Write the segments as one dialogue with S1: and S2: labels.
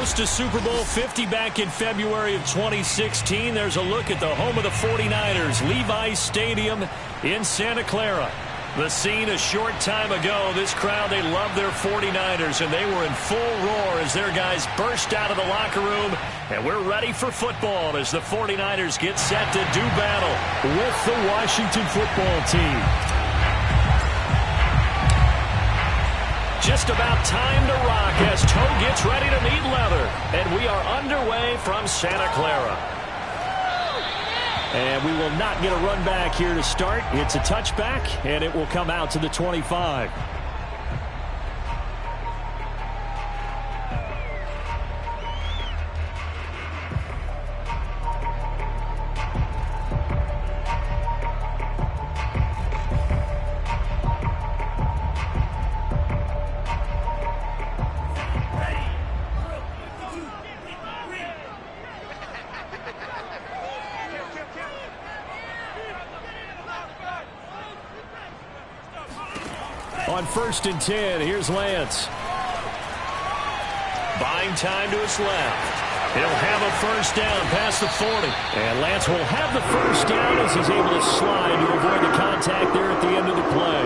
S1: host to Super Bowl 50 back in February of 2016. There's a look at the home of the 49ers, Levi's Stadium in Santa Clara. The scene a short time ago. This crowd, they love their 49ers, and they were in full roar as their guys burst out of the locker room. And we're ready for football as the 49ers get set to do battle with the Washington football team. Just about time to rock as Toe gets ready to meet leather. And we are underway from Santa Clara. And we will not get a run back here to start. It's a touchback, and it will come out to the 25. On 1st and 10, here's Lance. Buying time to his left. He'll have a first down past the 40. And Lance will have the first down as he's able to slide to avoid the contact there at the end of the play.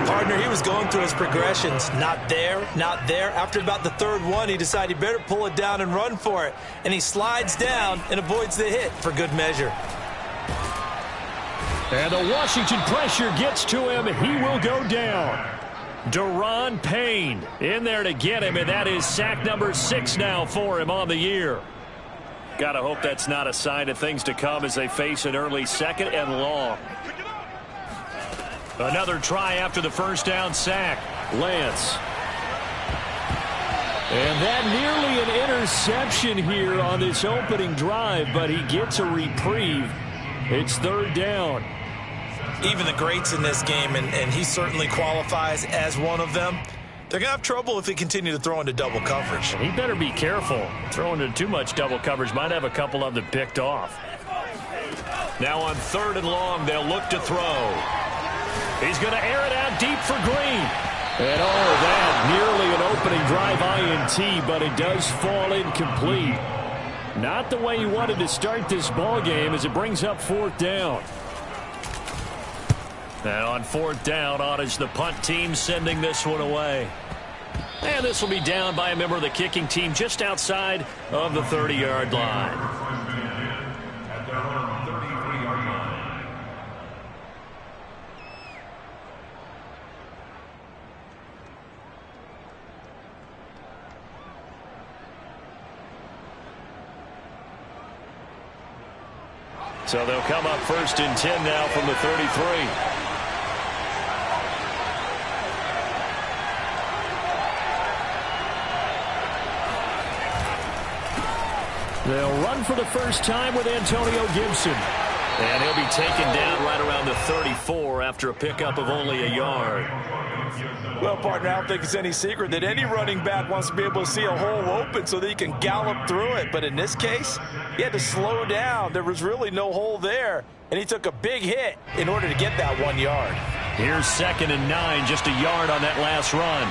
S2: Partner, he was going through his progressions. Not there, not there. After about the third one, he decided he better pull it down and run for it. And he slides down and avoids the hit for good measure.
S1: And the Washington pressure gets to him. He will go down. Daron Payne in there to get him, and that is sack number 6 now for him on the year. Got to hope that's not a sign of things to come as they face an early second and long. Another try after the first down sack. Lance. And that nearly an interception here on this opening drive, but he gets a reprieve. It's 3rd down.
S2: Even the greats in this game, and he certainly qualifies as one of them, they're going to have trouble if they continue to throw into double coverage.
S1: He better be careful. Throwing into too much double coverage might have a couple of them picked off. Now on 3rd and long, they'll look to throw. He's going to air it out deep for Green. And that nearly an opening drive INT, but it does fall incomplete. Not the way he wanted to start this ball game as it brings up 4th down. And on 4th down, on is the punt team sending this one away. And this will be down by a member of the kicking team just outside of the 30-yard line.
S3: At their own 33-yard line.
S1: So they'll come up 1st and 10 now from the 33. They'll run for the first time with Antonio Gibson. And he'll be taken down right around the 34 after a pickup of only a yard.
S2: Well, partner, I don't think it's any secret that any running back wants to be able to see a hole open so that he can gallop through it. But in this case, he had to slow down. There was really no hole there, and he took a big hit in order to get that 1 yard.
S1: Here's 2nd and 9, just a yard on that last run.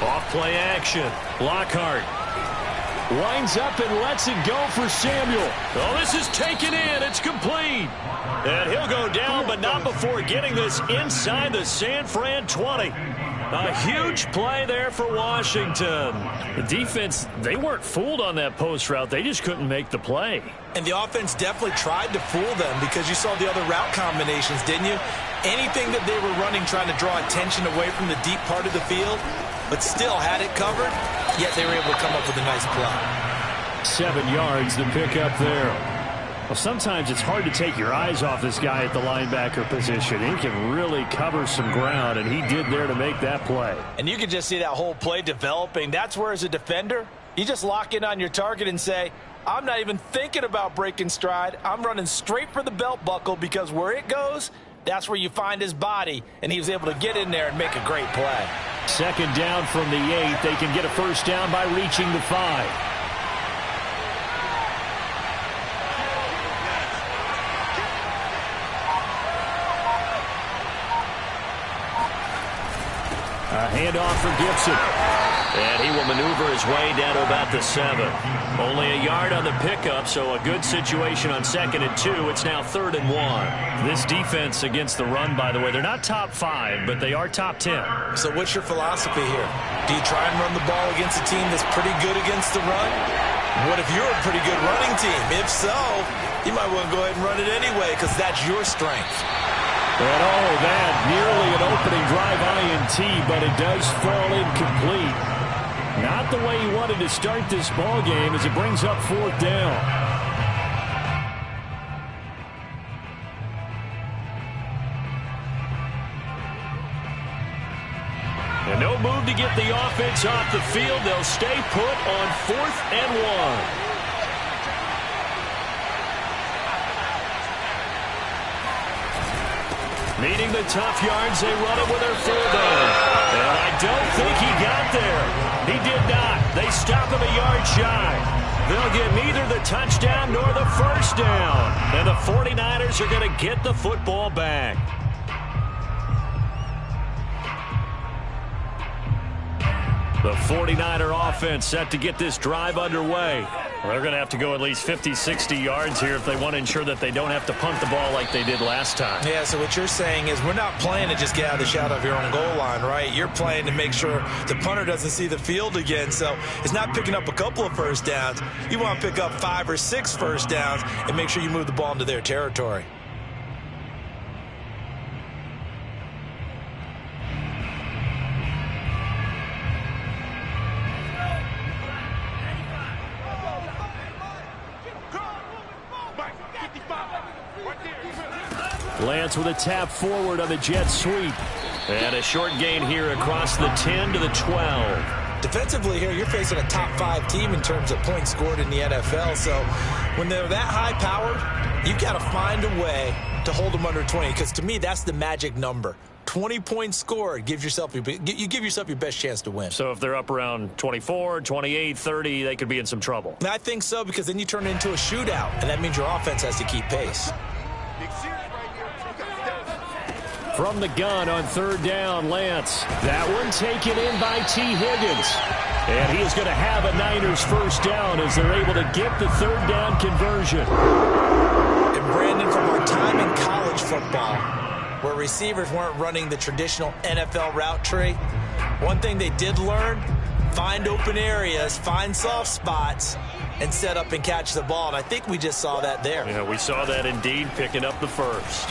S1: Off play action. Lockhart winds up and lets it go for Samuel. Oh, this is taken in. It's complete. And he'll go down, but not before getting this inside the San Fran 20. A huge play there for Washington. The defense, they weren't fooled on that post route. They just couldn't make the play.
S2: And the offense definitely tried to fool them because you saw the other route combinations, didn't you? Anything that they were running trying to draw attention away from the deep part of the field, but still had it covered, yet they were able to come up with a nice play.
S1: 7 yards, the pickup there. Well, sometimes it's hard to take your eyes off this guy at the linebacker position. He can really cover some ground, and he did there to make that play.
S2: And you can just see that whole play developing. That's where, as a defender, you just lock in on your target and say, I'm not even thinking about breaking stride. I'm running straight for the belt buckle because where it goes, that's where you find his body. And he was able to get in there and make a great play.
S1: 2nd down from the 8. They can get a first down by reaching the 5. A handoff for Gibson. And he will maneuver his way down to about the 7. Only a yard on the pickup, so a good situation on 2nd and 2. It's now 3rd and 1. This defense against the run, by the way, they're not top 5, but they are top 10.
S2: So what's your philosophy here? Do you try and run the ball against a team that's pretty good against the run? What if you're a pretty good running team? If so, you might want to go ahead and run it anyway because that's your strength.
S1: And oh, that nearly an opening drive INT, but it does fall incomplete. Not the way he wanted to start this ball game as it brings up 4th down. And no move to get the offense off the field. They'll stay put on 4th and 1. Needing the tough yards, they run it with their fullback. And I don't think he got there. He did not. They stop him a yard shy. They'll get neither the touchdown nor the first down. And the 49ers are going to get the football back. The 49er offense set to get this drive underway. They're going to have to go at least 50, 60 yards here if they want to ensure that they don't have to punt the ball like they did last time.
S2: Yeah, so what you're saying is we're not playing to just get out of the shadow of your own goal line, right? You're playing to make sure the punter doesn't see the field again. So it's not picking up a couple of first downs. You want to pick up 5 or 6 first downs and make sure you move the ball into their territory.
S1: Lance with a tap forward on the jet sweep. And a short gain here across the 10 to the 12.
S2: Defensively here, you're facing a top 5 team in terms of points scored in the NFL. So when they're that high-powered, you've got to find a way to hold them under 20. Because to me, that's the magic number. 20 points scored, you give yourself your best chance to win.
S1: So if they're up around 24, 28, 30, they could be in some trouble.
S2: And I think so, because then you turn it into a shootout, and that means your offense has to keep pace.
S1: From the gun on 3rd down, Lance. That one taken in by T. Higgins. And he is going to have a Niners first down as they're able to get the 3rd down conversion.
S2: And Brandon, from our time in college football, where receivers weren't running the traditional NFL route tree, one thing they did learn, find open areas, find soft spots, and set up and catch the ball. And I think we just saw that there.
S1: Yeah, we saw that indeed, picking up the first.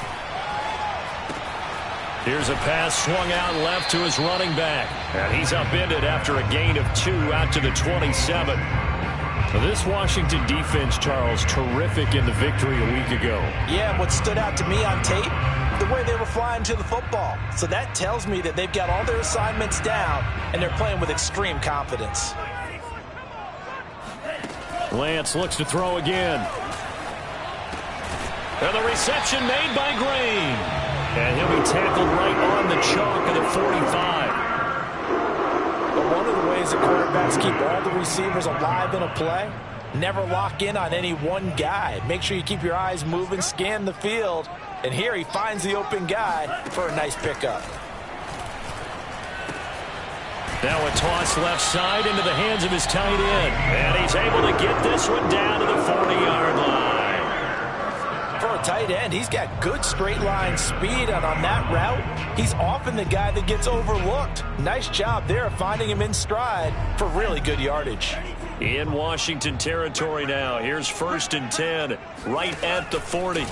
S1: Here's a pass swung out left to his running back. And he's upended after a gain of 2 out to the 27. Now this Washington defense, Charles, terrific in the victory a week ago.
S2: Yeah, what stood out to me on tape, the way they were flying to the football. So that tells me that they've got all their assignments down, and they're playing with extreme confidence.
S1: Lance looks to throw again. And the reception made by Green. And he'll be tackled right on the chalk of the 45.
S2: But one of the ways that quarterbacks keep all the receivers alive in a play, never lock in on any one guy. Make sure you keep your eyes moving, scan the field. And here he finds the open guy for a nice pickup.
S1: Now a toss left side into the hands of his tight end. And he's able to get this one down to the 40-yard line.
S2: For a tight end, he's got good straight line speed, and on that route, he's often the guy that gets overlooked. Nice job there of finding him in stride for really good yardage.
S1: In Washington territory now. Here's 1st and 10, right at the 40.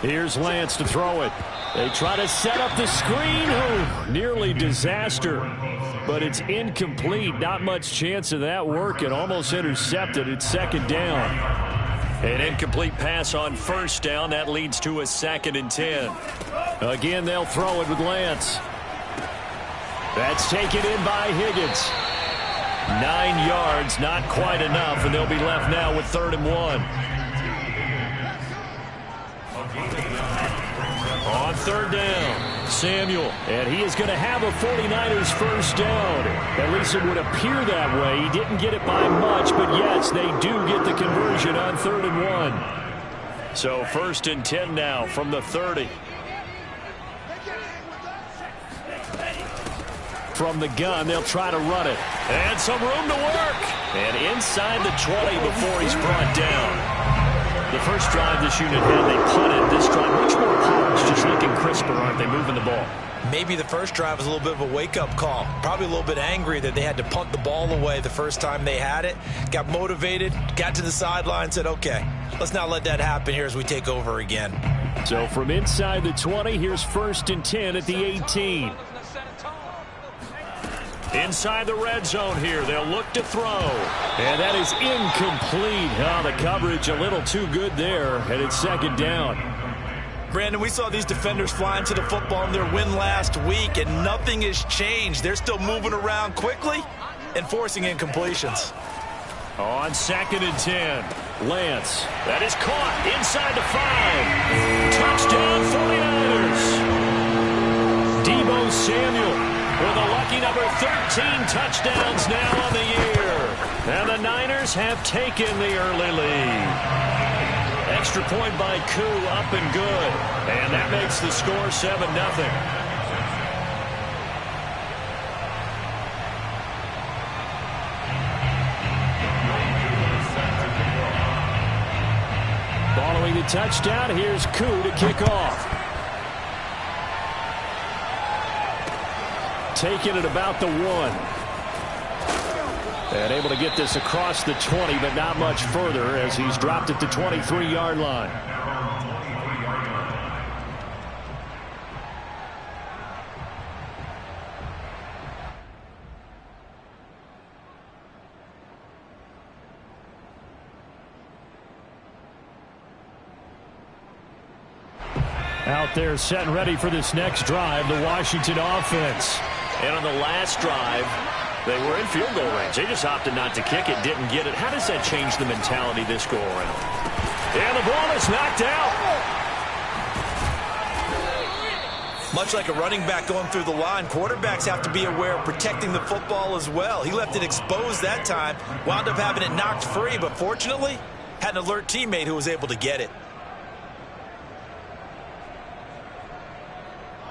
S1: Here's Lance to throw it. They try to set up the screen. Oh, nearly disaster. But it's incomplete. Not much chance of that working. Almost intercepted. It's 2nd down. An incomplete pass on 1st down. That leads to a 2nd and 10. Again, they'll throw it with Lance. That's taken in by Higgins. 9 yards, not quite enough, and they'll be left now with 3rd and 1. On 3rd down, Samuel, and he is going to have a 49ers first down. At least it would appear that way. He didn't get it by much, but yes, they do get the conversion on 3rd and 1. So 1st and 10 now from the 30. From the gun, they'll try to run it. And some room to work. And inside the 20 before he's brought down. The first drive this unit had, they punted. This drive, much more polished, just looking crisper, aren't they, moving the ball?
S2: Maybe the first drive was a little bit of a wake-up call. Probably a little bit angry that they had to punt the ball away the first time they had it. Got motivated, got to the sideline, said, okay, let's not let that happen here as we take over again.
S1: So from inside the 20, here's 1st and 10 at the 18. Inside the red zone here, they'll look to throw. And that is incomplete. Oh, the coverage a little too good there, and it's 2nd down.
S2: Brandon, we saw these defenders fly into the football in their win last week, and nothing has changed. They're still moving around quickly and forcing incompletions.
S1: On 2nd and 10, Lance. That is caught inside the 5. Touchdown 49ers. Deebo Samuel with a lucky number 13 touchdowns now on the year. And the Niners have taken the early lead. Extra point by Koo, up and good. And that makes the score 7-0. Following the touchdown, here's Koo to kick off. Taking it about the 1. And able to get this across the 20, but not much further as he's dropped at the 23-yard line. Out there set and ready for this next drive, the Washington offense. And on the last drive, they were in field goal range. They just opted not to kick it, didn't get it. How does that change the mentality this go around? And the ball is knocked out.
S2: Much like a running back going through the line, quarterbacks have to be aware of protecting the football as well. He left it exposed that time, wound up having it knocked free, but fortunately, had an alert teammate who was able to get it.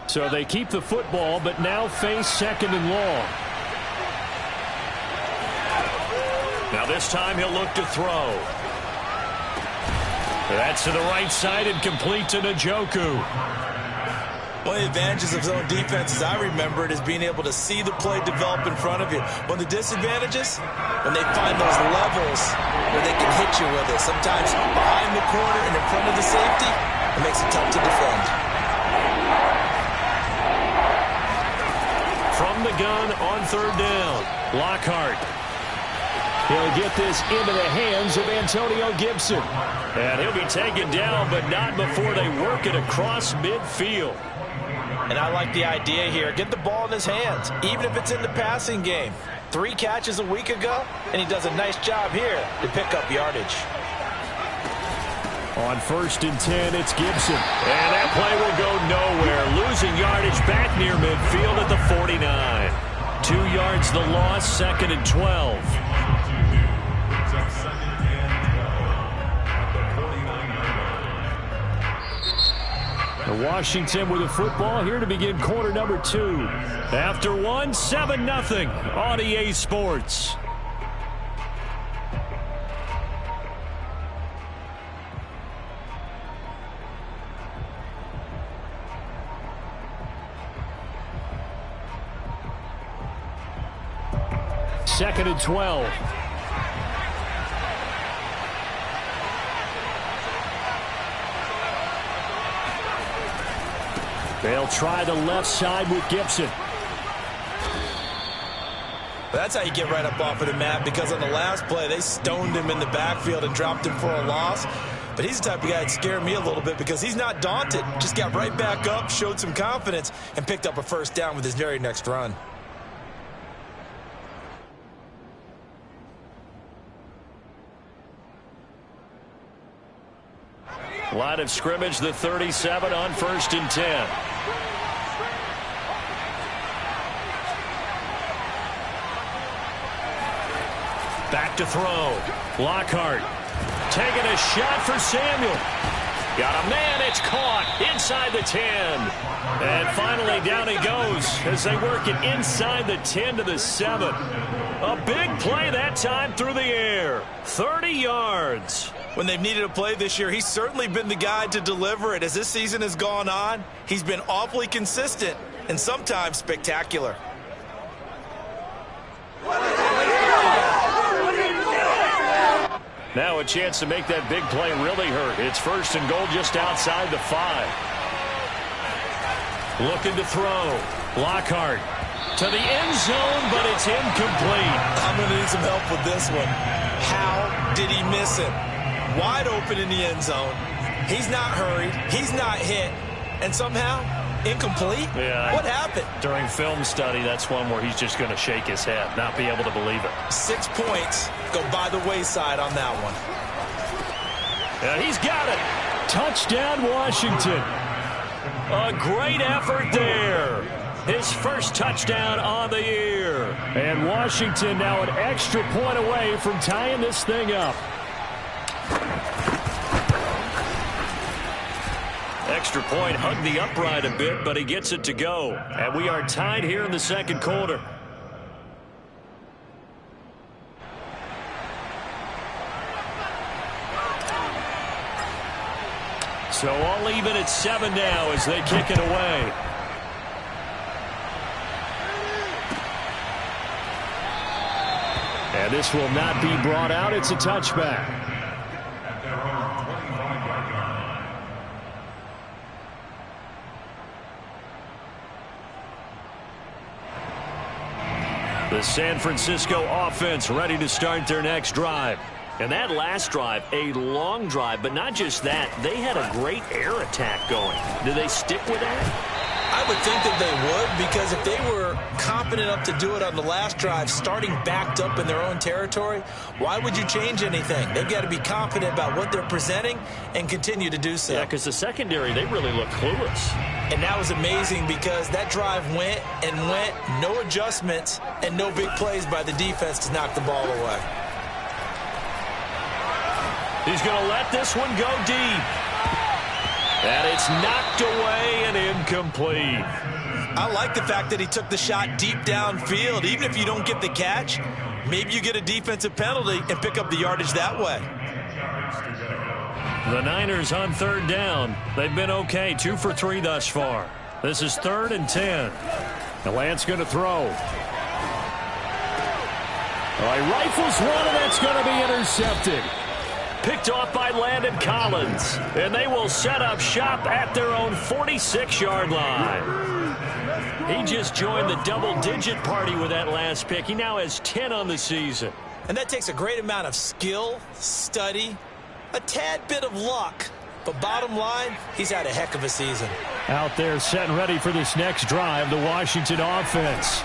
S1: So they keep the football, but now face 2nd and long. Now this time he'll look to throw. That's to the right side and complete to Njoku.
S2: One of the advantages of zone defense, as I remember it, is being able to see the play develop in front of you. One of the disadvantages, when they find those levels where they can hit you with it. Sometimes behind the corner and in front of the safety, it makes it tough to defend.
S1: From the gun on 3rd down, Lockhart. He'll get this into the hands of Antonio Gibson. And he'll be taken down, but not before they work it across midfield.
S2: And I like the idea here. Get the ball in his hands, even if it's in the passing game. 3 catches a week ago, and he does a nice job here to pick up yardage.
S1: On 1st and 10, it's Gibson. And that play will go nowhere. Losing yardage back near midfield at the 49. 2 yards the loss, 2nd and 12. Washington with the football here to begin quarter number 2. After 1, 7-0 on EA Sports. Second and 12. They'll try the left side with Gibson.
S2: That's how you get right up off of the mat, because on the last play, they stoned him in the backfield and dropped him for a loss. But he's the type of guy that scared me a little bit because he's not daunted. Just got right back up, showed some confidence, and picked up a 1st down with his very next run.
S1: Line of scrimmage, the 37 on 1st and 10. Back to throw. Lockhart taking a shot for Samuel. Got a man, it's caught inside the 10. And finally down he goes as they work it inside the 10 to the 7. A big play that time through the air. 30 yards.
S2: When they've needed a play this year, he's certainly been the guy to deliver it. As this season has gone on, he's been awfully consistent and sometimes spectacular.
S1: Now a chance to make that big play really hurt. It's first and goal just outside the 5. Looking to throw. Lockhart to the end zone, but it's incomplete.
S2: I'm going to need some help with this one. How did he miss it? Wide open in the end zone. He's not hurried. He's not hit. And somehow, incomplete?
S1: Yeah.
S2: What happened?
S1: During film study, that's one where he's just going to shake his head, not be able to believe it.
S2: 6 points go by the wayside on that one.
S1: And he's got it. Touchdown, Washington. A great effort there. His first touchdown on the year. And Washington now an extra point away from tying this thing up. Extra point hugged the upright a bit, but he gets it to go. And we are tied here in the second quarter. So all even at 7 now as they kick it away. And this will not be brought out. It's a touchback. The San Francisco offense ready to start their next drive. And that last drive, a long drive, but not just that. They had a great air attack going. Do they stick with that?
S2: I would think that they would, because if they were confident enough to do it on the last drive, starting backed up in their own territory, why would you change anything? They've got to be confident about what they're presenting and continue to do so.
S1: Yeah, because the secondary, they really look clueless.
S2: And that was amazing because that drive went and went, no adjustments, and no big plays by the defense to knock the ball away.
S1: He's going to let this one go deep. And it's knocked away and incomplete.
S2: I like the fact that he took the shot deep downfield. Even if you don't get the catch, maybe you get a defensive penalty and pick up the yardage that way.
S1: The Niners on third down. They've been okay, 2 for 3 thus far. This is 3rd and 10. And Lance going to throw. He rifles one, and that's going to be intercepted. Picked off by Landon Collins. And they will set up shop at their own 46-yard line. He just joined the double-digit party with that last pick. He now has 10 on the season.
S2: And that takes a great amount of skill, study, a tad bit of luck. But bottom line, he's had a heck of a season.
S1: Out there set and ready for this next drive, the Washington offense.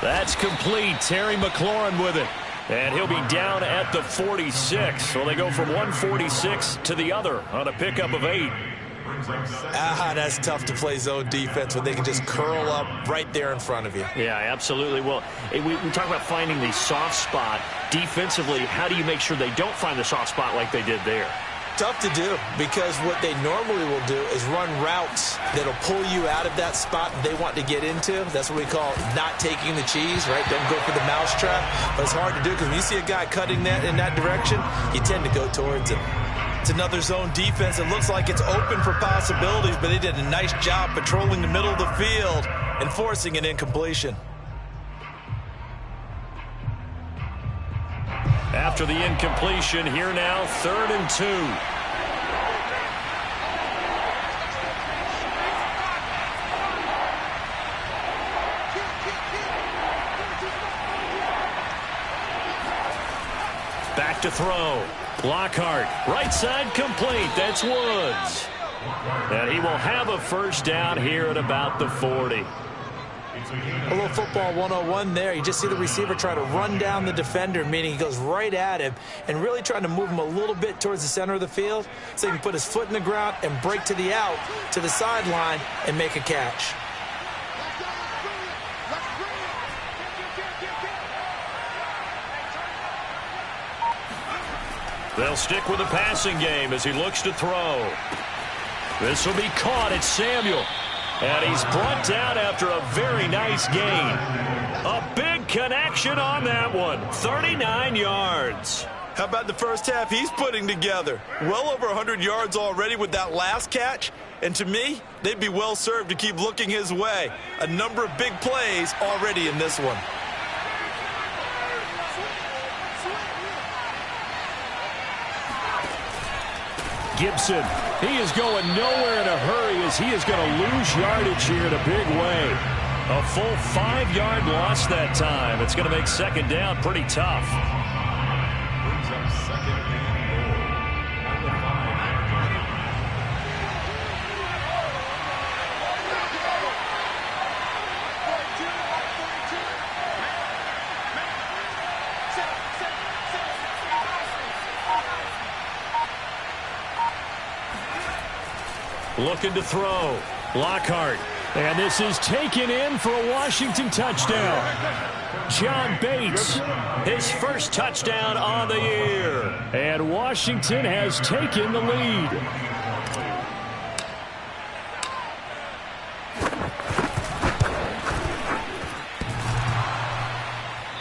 S1: That's complete. Terry McLaurin with it. And he'll be down at the 46. So they go from 146 to the other on a pickup of 8.
S2: That's tough to play zone defense when they can just curl up right there in front of you.
S1: Yeah, absolutely. Well, we talk about finding the soft spot. Defensively, how do you make sure they don't find the soft spot like they did there?
S2: Tough to do, because what they normally will do is run routes that'll pull you out of that spot that they want to get into. That's what we call not taking the cheese, right? Don't go for the mousetrap. But it's hard to do because when you see a guy cutting that in that direction, you tend to go towards him. It's another zone defense. It looks like it's open for possibilities, but they did a nice job patrolling the middle of the field and forcing an incompletion.
S1: After the incompletion, here now, 3rd and 2. Back to throw. Lockhart, right side complete. That's Woods. And he will have a first down here at about the 40.
S2: A little football 101 there. You just see the receiver try to run down the defender, meaning he goes right at him and really trying to move him a little bit towards the center of the field so he can put his foot in the ground and break to the out, to the sideline, and make a catch.
S1: They'll stick with the passing game as he looks to throw. This will be caught. It's Samuel. And he's brought down after a very nice gain. A big connection on that one. 39 yards.
S2: How about the first half he's putting together? Well over 100 yards already with that last catch. And to me, they'd be well served to keep looking his way. A number of big plays already in this one.
S1: Gibson, he is going nowhere in a hurry as he is going to lose yardage here in a big way. A full 5-yard loss that time. It's going to make second down pretty tough.
S3: Brings up second and goal at the 5-yard line.
S1: Looking to throw. Lockhart. And this is taken in for a Washington touchdown. John Bates, his first touchdown on the year. And Washington has taken the lead.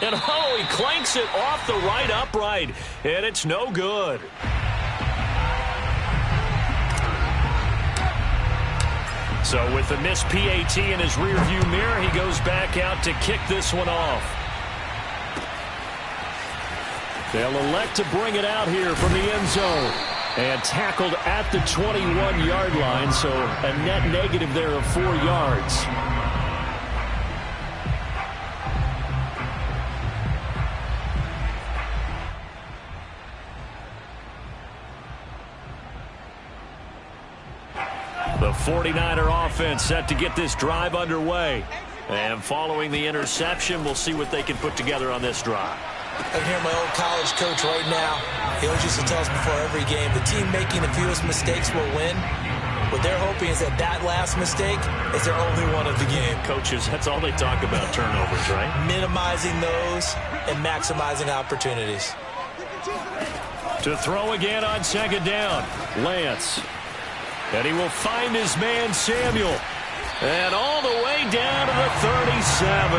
S1: And oh, he clanks it off the right upright. And it's no good. So with the missed PAT in his rearview mirror, he goes back out to kick this one off. They'll elect to bring it out here from the end zone. And tackled at the 21-yard line, so a net negative there of 4 yards. The 49er offense set to get this drive underway. And following the interception, we'll see what they can put together on this drive.
S4: I can hear my old college coach right now. He always used to tell us before every game, the team making the fewest mistakes will win. What they're hoping is that that last mistake is their only one of the game.
S1: Coaches, that's all they talk about, turnovers, right?
S4: Minimizing those and maximizing opportunities.
S1: To throw again on second down, Lance. And he will find his man, Samuel. And all the way down to the 37.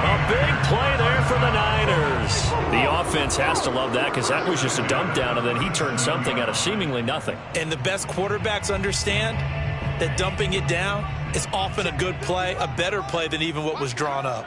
S1: A big play there for the Niners. The offense has to love that because that was just a dump down, and then he turned something out of seemingly nothing.
S4: And the best quarterbacks understand that dumping it down is often a good play, a better play than even what was drawn up.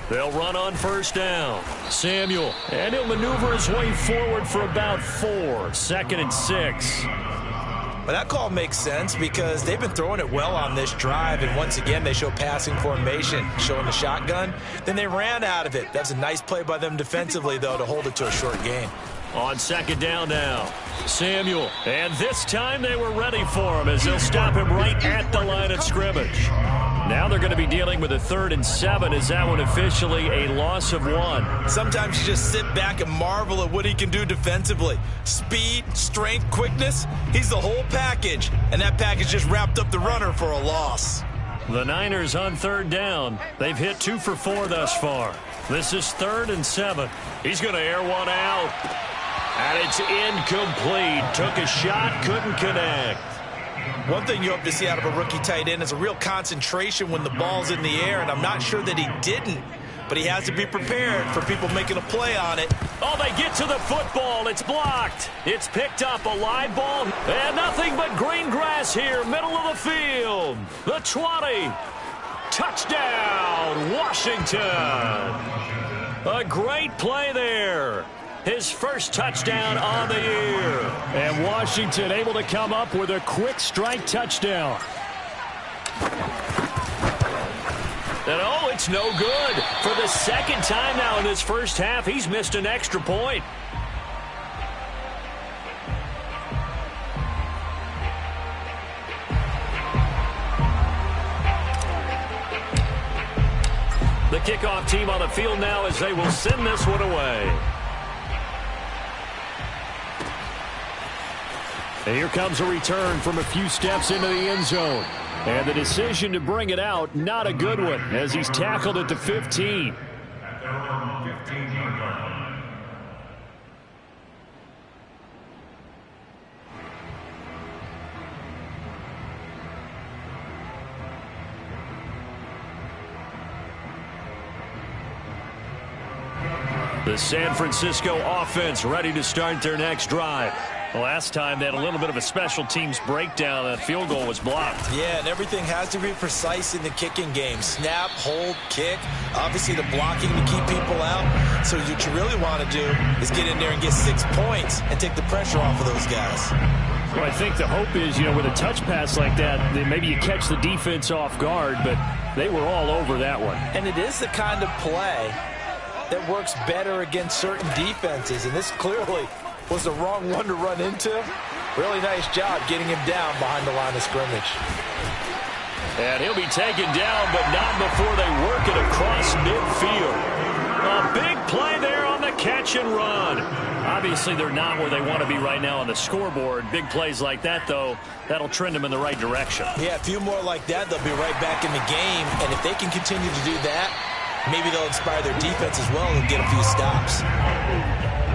S1: They'll run on first down. Samuel, and he'll maneuver his way forward for about 4. 2nd and 6.
S4: Well, that call makes sense because they've been throwing it well on this drive, and once again they show passing formation, showing the shotgun. Then they ran out of it. That's a nice play by them defensively, though, to hold it to a short gain.
S1: On second down now, Samuel, and this time they were ready for him as they'll stop him right at the line of scrimmage. Now they're going to be dealing with a 3rd and 7. Is that one officially a loss of 1?
S4: Sometimes you just sit back and marvel at what he can do defensively. Speed, strength, quickness, he's the whole package. And that package just wrapped up the runner for a loss.
S1: The Niners on 3rd down. They've hit 2 for 4 thus far. This is 3rd and 7. He's going to air one out. And it's incomplete. Took a shot, couldn't connect.
S4: One thing you hope to see out of a rookie tight end is a real concentration when the ball's in the air, and I'm not sure that he didn't, but he has to be prepared for people making a play on it.
S1: Oh, they get to the football. It's blocked. It's picked up, a live ball, and nothing but green grass here, middle of the field. The 20. Touchdown, Washington. A great play there. His first touchdown on the year. And Washington able to come up with a quick strike touchdown. And oh, it's no good. For the 2nd time now in this first half, he's missed an extra point. The kickoff team on the field now as they will send this one away. And here comes a return from a few steps into the end zone. And the decision to bring it out, not a good one, as he's tackled at the 15.
S3: At their own 15. 15-yard line.
S1: The San Francisco offense ready to start their next drive. Last time they had a little bit of a special teams breakdown. That field goal was blocked.
S4: Yeah, and everything has to be precise in the kicking game. Snap, hold, kick. Obviously the blocking to keep people out. So what you really want to do is get in there and get 6 points and take the pressure off of those guys.
S1: Well, I think the hope is, with a touch pass like that, that maybe you catch the defense off guard, but they were all over that one.
S2: And it is the kind of play that works better against certain defenses, and this clearly was the wrong one to run into. Really nice job getting him down behind the line of scrimmage.
S1: And he'll be taken down, but not before they work it across midfield. A big play there on the catch and run. Obviously, they're not where they want to be right now on the scoreboard. Big plays like that, though, that'll trend them in the right direction.
S4: Yeah, a few more like that, they'll be right back in the game. And if they can continue to do that, maybe they'll inspire their defense as well and get a few stops.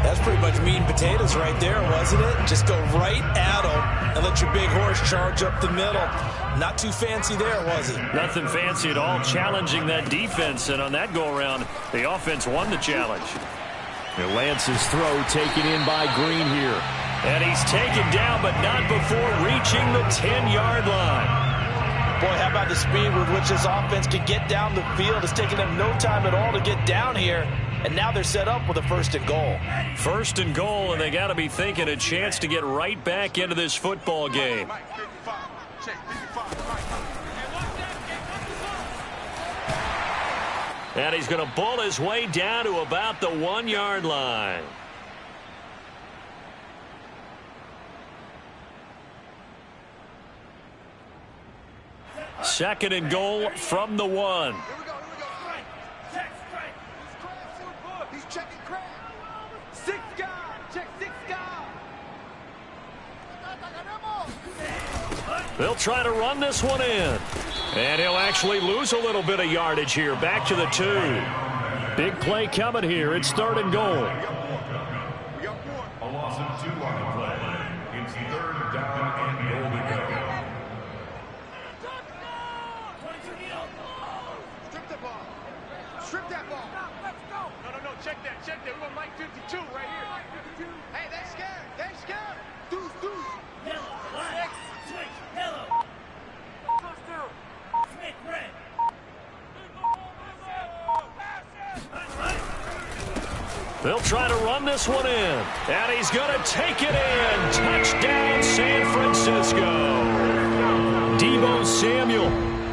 S4: That's pretty much meat and potatoes right there, wasn't it? Just go right at them and let your big horse charge up the middle. Not too fancy there, was it?
S1: Nothing fancy at all, challenging that defense. And on that go-around, the offense won the challenge. And Lance's throw taken in by Green here. And he's taken down, but not before reaching the 10-yard line.
S2: Boy, how about the speed with which this offense can get down the field? It's taken them no time at all to get down here. And now they're set up with a 1st and goal.
S1: 1st and goal, and they got to be thinking a chance to get right back into this football game. And he's going to bull his way down to about the 1-yard line. Second and goal from the 1. They'll try to run this one in. And he'll actually lose a little bit of yardage here. Back to the 2. Big play coming here. It's 3rd and goal.
S3: A loss of 2 on the play. It's 3rd down and goal to go.
S5: Strip the ball. Strip that ball. No, check that. We're going Mike 52 right here. Hey, they scared. Deuce.
S6: Yellow, black, switch, yellow.
S5: Touchdown.
S6: Smith, red.
S1: They'll try to run this one in. And he's going to take it in. Touchdown, San Francisco. Deebo Samuel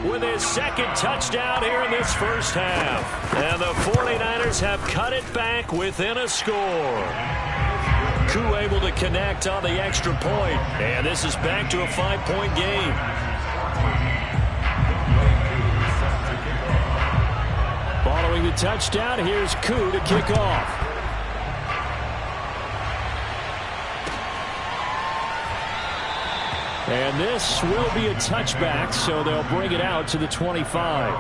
S1: with his 2nd touchdown here in this first half. And the 49ers have cut it back within a score. Koo able to connect on the extra point. And this is back to a 5-point game. Following the touchdown, here's Koo to kick off. And this will be a touchback, so they'll bring it out to the 25.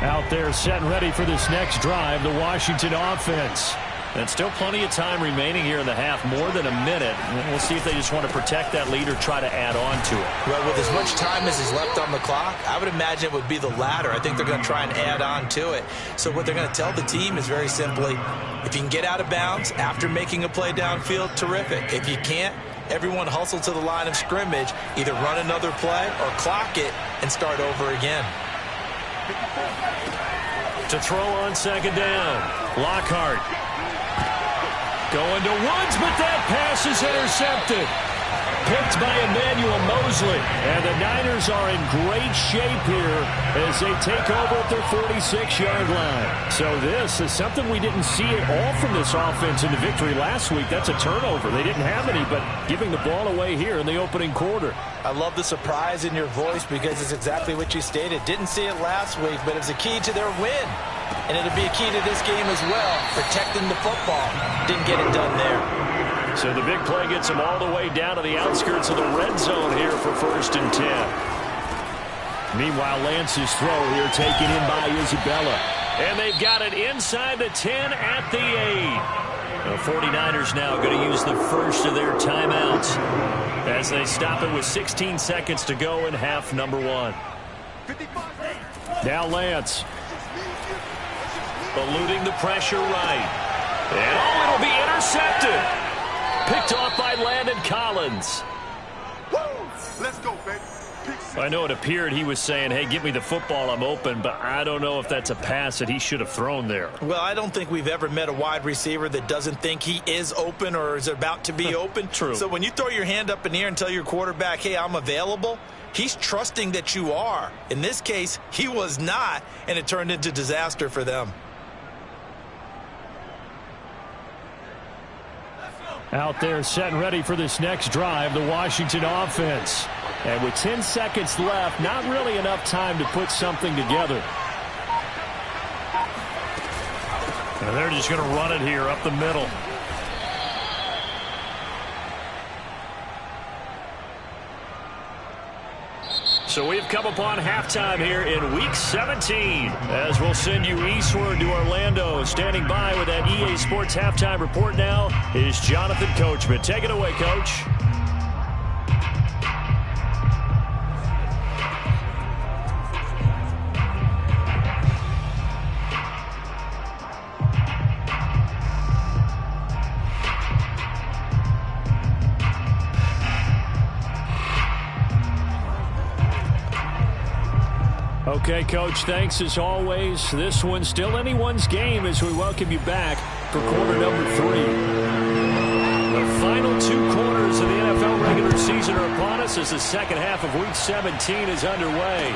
S1: Out there set and ready for this next drive, the Washington offense. And still plenty of time remaining here in the half, more than a minute. We'll see if they just want to protect that lead or try to add on to it.
S4: Well, with as much time as is left on the clock, I would imagine it would be the latter. I think they're going to try and add on to it. So what they're going to tell the team is very simply, if you can get out of bounds after making a play downfield, terrific. If you can't, everyone hustle to the line of scrimmage, either run another play or clock it and start over again.
S1: To throw on 2nd down, Lockhart. Going to Woods, but that pass is intercepted. Picked by Emmanuel Mosley. And the Niners are in great shape here as they take over at their 46-yard line. So this is something we didn't see at all from this offense in the victory last week. That's a turnover. They didn't have any, but giving the ball away here in the opening quarter.
S2: I love the surprise in your voice because it's exactly what you stated. Didn't see it last week, but it was a key to their win. And it'll be a key to this game as well, protecting the football. Didn't get it done there.
S1: So the big play gets them all the way down to the outskirts of the red zone here for 1st and 10. Meanwhile, Lance's throw here taken in by Isabella. And they've got it inside the 10 at the 8. The 49ers now going to use the first of their timeouts as they stop it with 16 seconds to go in half number 1. Now Lance. Eluding the pressure right. And it'll be intercepted. Picked off by Landon Collins.
S5: Let's go, baby.
S1: I know it appeared he was saying, hey, give me the football, I'm open, but I don't know if that's a pass that he should have thrown there.
S4: Well, I don't think we've ever met a wide receiver that doesn't think he is open or is about to be open.
S1: True.
S4: So when you throw your hand up in the air and tell your quarterback, hey, I'm available, he's trusting that you are. In this case, he was not, and it turned into disaster for them.
S1: Out there set and ready for this next drive, the Washington offense. And with 10 seconds left, not really enough time to put something together. And they're just going to run it here up the middle. So we've come upon halftime here in Week 17 as we'll send you eastward to Orlando. Standing by with that EA Sports halftime report now is Jonathan Coachman. Take it away, Coach. Okay, Coach, thanks as always. This one's still anyone's game as we welcome you back for quarter number 3. The final 2 quarters of the NFL regular season are upon us as the second half of Week 17 is underway.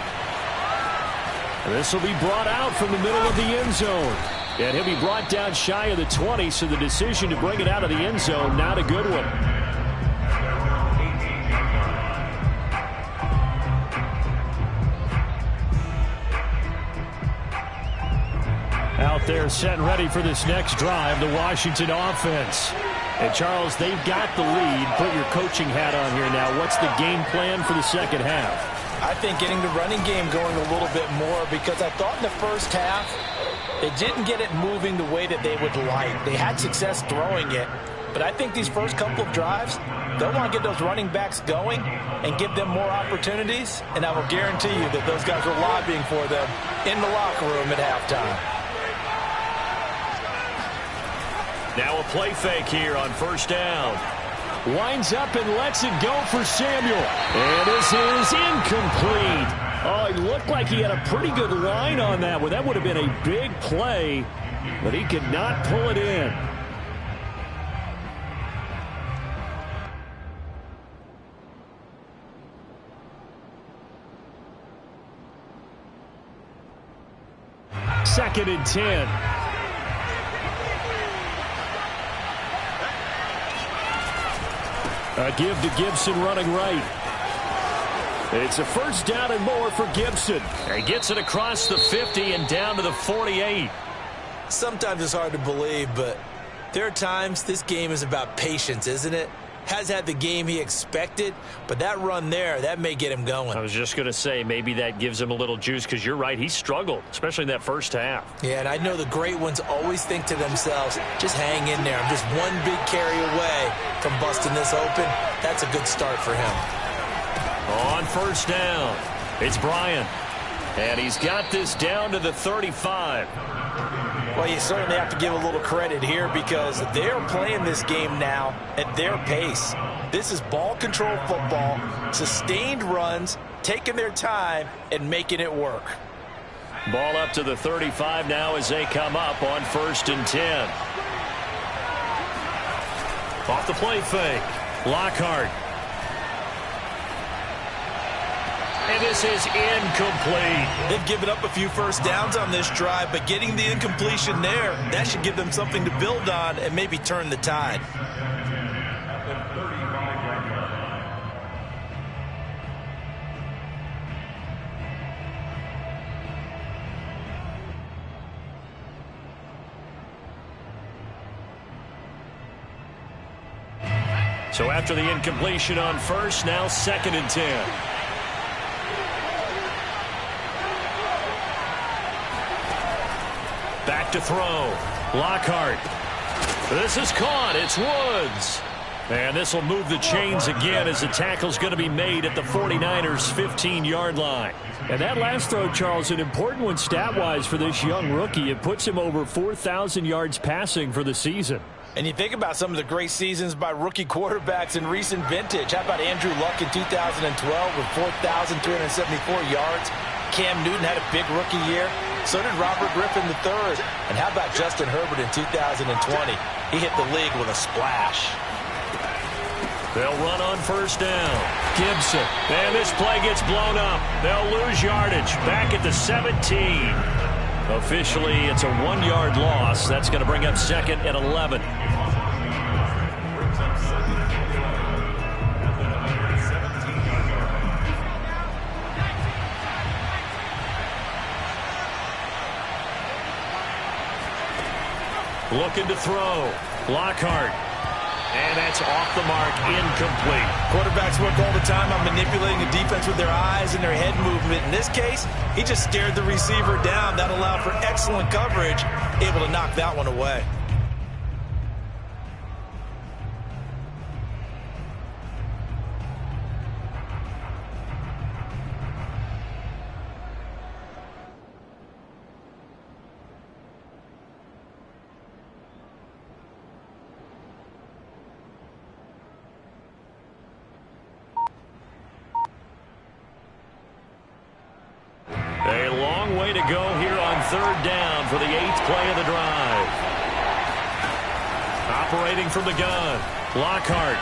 S1: This will be brought out from the middle of the end zone. And he'll be brought down shy of the 20, so the decision to bring it out of the end zone, not a good one. Out there set and ready for this next drive, the Washington offense. And Charles, they've got the lead. Put your coaching hat on here now. What's the game plan for the second half?
S2: I think getting the running game going a little bit more, because I thought in the first half they didn't get it moving the way that they would like. They had success throwing it, but I think these first couple of drives, they'll want to get those running backs going and give them more opportunities, and I will guarantee you that those guys are lobbying for them in the locker room at halftime.
S1: Now a play fake here on first down. Winds up and lets it go for Samuel. And this is incomplete. Oh, it looked like he had a pretty good line on that one. That would have been a big play, but he could not pull it in. Second and 10. A give to Gibson running right. It's a first down and more for Gibson. He gets it across the 50 and down to the 48.
S4: Sometimes it's hard to believe, but there are times this game is about patience, isn't it? Has had the game he expected, but that run there, that may get him going.
S1: I was just going to say, maybe that gives him a little juice, because you're right, he struggled, especially in that first half.
S4: Yeah, and I know the great ones always think to themselves, just hang in there. I'm just one big carry away from busting this open. That's a good start for him.
S1: On first down, it's Bryant. And he's got this down to the 35.
S2: Well, you certainly have to give a little credit here, because they're playing this game now at their pace. This is ball control football, sustained runs, taking their time and making it work.
S1: Ball up to the 35 now as they come up on first and 10. Off the play fake. Lockhart. And this is incomplete.
S4: They've given up a few first downs on this drive, but getting the incompletion there, that should give them something to build on and maybe turn the tide.
S1: So after the incompletion on first, now 2nd and 10. Back to throw. Lockhart. This is caught. It's Woods. And this will move the chains again as the tackle's going to be made at the 49ers' 15-yard line. And that last throw, Charles, an important one stat-wise for this young rookie. It puts him over 4,000 yards passing for the season.
S2: And you think about some of the great seasons by rookie quarterbacks in recent vintage. How about Andrew Luck in 2012 with 4,374 yards? Cam Newton had a big rookie year. So did Robert Griffin III. And how about Justin Herbert in 2020? He hit the league with a splash.
S1: They'll run on first down. Gibson. And this play gets blown up. They'll lose yardage. Back at the 17. Officially, it's a 1-yard loss. That's going to bring up 2nd and 11.
S3: Brings up 2nd and 17-yard line.
S1: Looking to throw. Lockhart. And that's off the mark, incomplete.
S4: Quarterbacks work all the time on manipulating the defense with their eyes and their head movement. In this case, he just stared the receiver down. That allowed for excellent coverage, able to knock that one away.
S1: A long way to go here on 3rd down for the 8th play of the drive. Operating from the gun. Lockhart.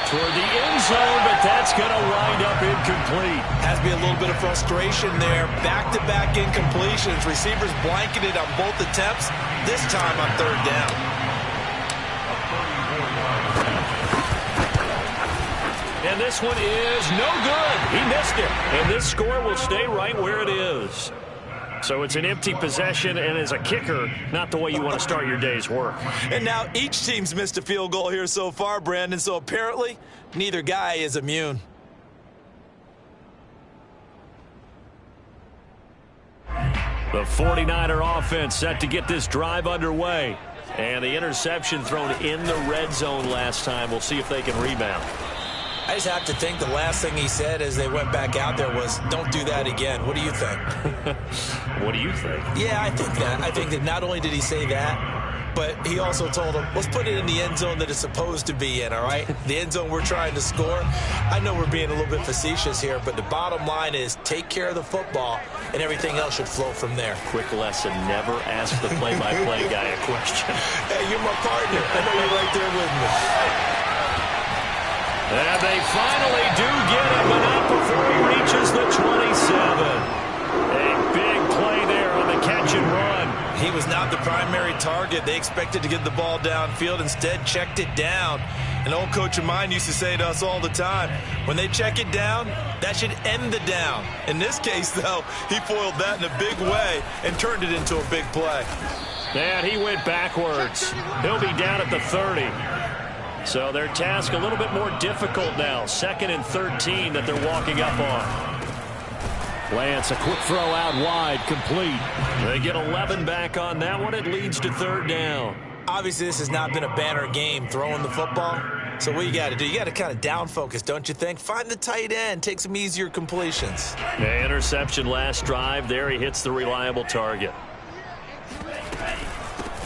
S1: Toward the end zone, but that's going to wind up incomplete.
S4: Has to be a little bit of frustration there. Back-to-back incompletions. Receivers blanketed on both attempts, this time on 3rd down.
S1: And this one is no good. He missed it. And this score will stay right where it is. So it's an empty possession, and as a kicker, not the way you want to start your day's work.
S4: And now each team's missed a field goal here so far, Brandon, so apparently neither guy is immune.
S1: The 49er offense set to get this drive underway. And the interception thrown in the red zone last time. We'll see if they can rebound.
S4: I just have to think the last thing he said as they went back out there was, don't do that again. What do you think?
S1: What do you think?
S4: Yeah, I think that. I think that not only did he say that, but he also told him, let's put it in the end zone that it's supposed to be in, all right? The end zone we're trying to score. I know we're being a little bit facetious here, but the bottom line is take care of the football, and everything else should flow from there.
S1: Quick lesson, never ask the play-by-play guy a question.
S4: Hey, you're my partner. I know you're right there with me.
S1: And they finally do get him, but not before he reaches the 27. A big play there on the catch and run.
S4: He was not the primary target. They expected to get the ball downfield. Instead, checked it down. An old coach of mine used to say to us all the time, when they check it down, that should end the down. In this case, though, he foiled that in a big way and turned it into a big play.
S1: And he went backwards. He'll be down at the 30. So their task a little bit more difficult now. 2nd and 13 that they're walking up on. Lance, a quick throw out wide, complete. They get 11 back on that one. It leads to 3rd down.
S4: Obviously, this has not been a banner game throwing the football. So what you got to do, you got to kind of down focus, don't you think? Find the tight end, take some easier completions.
S1: The interception last drive. There he hits the reliable target.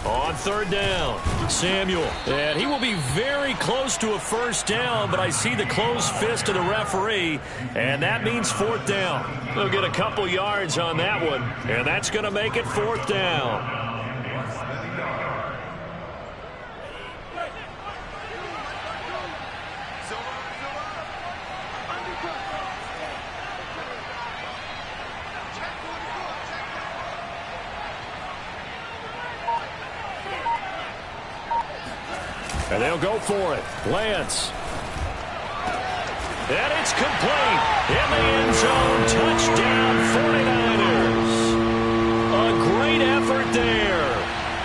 S1: On 3rd down, Samuel. And he will be very close to a 1st down, but I see the closed fist of the referee, and that means 4th down. They'll get a couple yards on that one, and that's going to make it 4th down. And they'll go for it. Lance. And it's complete. In the end zone. Touchdown 49ers. A great effort there